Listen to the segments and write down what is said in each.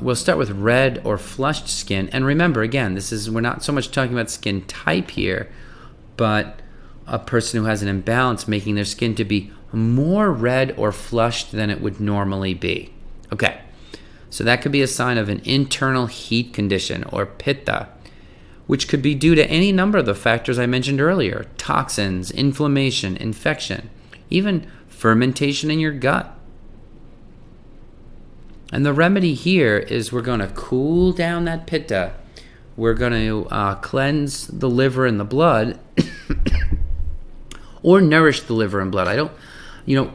we'll start with red or flushed skin. And remember, again, we're not so much talking about skin type here, but a person who has an imbalance making their skin to be more red or flushed than it would normally be. Okay, so that could be a sign of an internal heat condition or pitta, which could be due to any number of the factors I mentioned earlier: toxins, inflammation, infection, even fermentation in your gut. And the remedy here is we're going to cool down that pitta. We're going to cleanse the liver and the blood or nourish the liver and blood.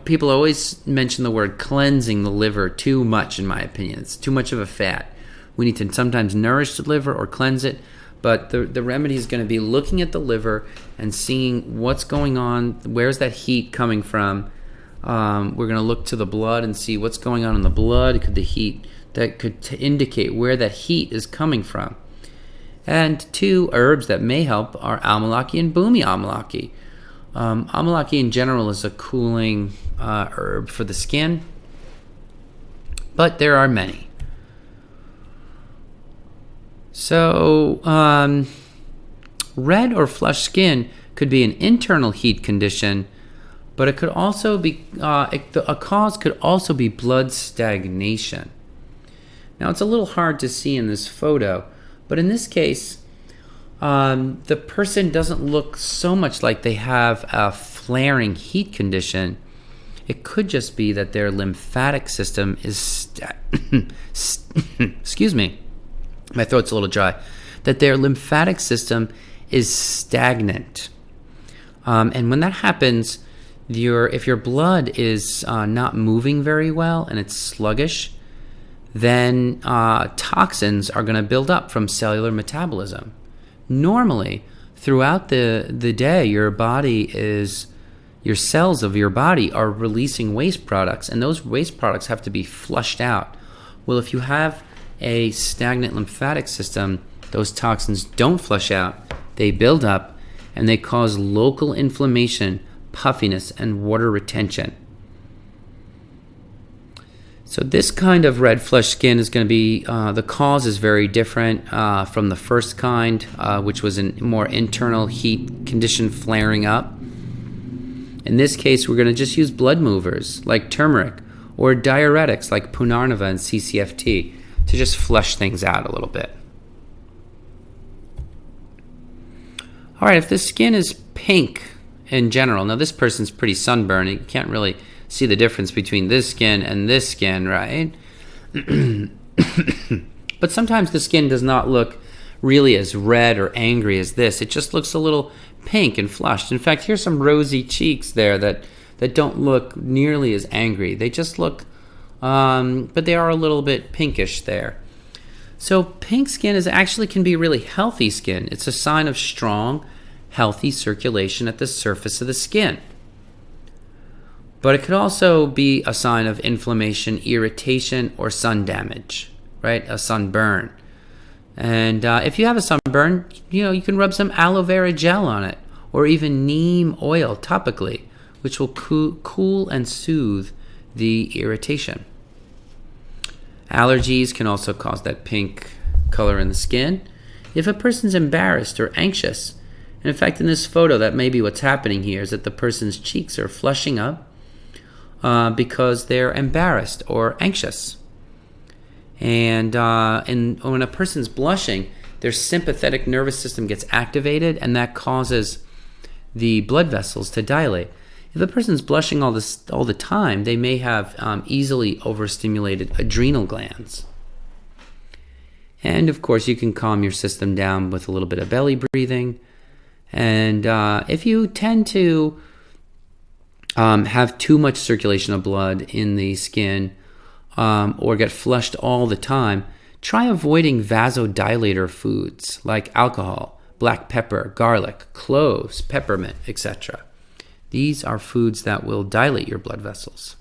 People always mention the word cleansing the liver too much, in my opinion. It's too much of a fat. We need to sometimes nourish the liver or cleanse it. But the remedy is going to be looking at the liver and seeing what's going on. Where's that heat coming from? We're going to look to the blood and see what's going on in the blood. That could indicate where that heat is coming from. And 2 herbs that may help are amalaki and bhumi amalaki. Amalaki in general is a cooling herb for the skin, but there are many. So, red or flushed skin could be an internal heat condition, but it could also be a cause could also be blood stagnation. Now, it's a little hard to see in this photo, but in this case, the person doesn't look so much like they have a flaring heat condition. It could just be that their lymphatic system is excuse me. My throat's a little dry. That their lymphatic system is stagnant. And when that happens, if your blood is not moving very well and it's sluggish, then toxins are going to build up from cellular metabolism. Normally, throughout the day, your cells of your body are releasing waste products, and those waste products have to be flushed out. Well, if you have a stagnant lymphatic system, those toxins don't flush out, they build up, and they cause local inflammation, puffiness, and water retention. So this kind of red flushed skin is going to be, the cause is very different from the first kind, which was a more internal heat condition flaring up. In this case, we're going to just use blood movers like turmeric or diuretics like punarnava and CCFT to just flush things out a little bit. All right, if the skin is pink in general, now this person's pretty sunburned, you can't really see the difference between this skin and this skin, right? But sometimes the skin does not look really as red or angry as this. It just looks a little pink and flushed. In fact, here's some rosy cheeks there that don't look nearly as angry. They just look, but they are a little bit pinkish there. So pink skin can be really healthy skin. It's a sign of strong, healthy circulation at the surface of the skin. But it could also be a sign of inflammation, irritation, or sun damage, right? A sunburn. And if you have a sunburn, you can rub some aloe vera gel on it, or even neem oil topically, which will cool and soothe the irritation. Allergies can also cause that pink color in the skin. If a person's embarrassed or anxious, and in fact in this photo that may be what's happening here, is that the person's cheeks are flushing up because they're embarrassed or anxious. And when a person's blushing, their sympathetic nervous system gets activated, and that causes the blood vessels to dilate. If a person's blushing all the time, they may have easily overstimulated adrenal glands. And of course, you can calm your system down with a little bit of belly breathing. And if you tend to have too much circulation of blood in the skin, or get flushed all the time, try avoiding vasodilator foods like alcohol, black pepper, garlic, cloves, peppermint, etc. These are foods that will dilate your blood vessels.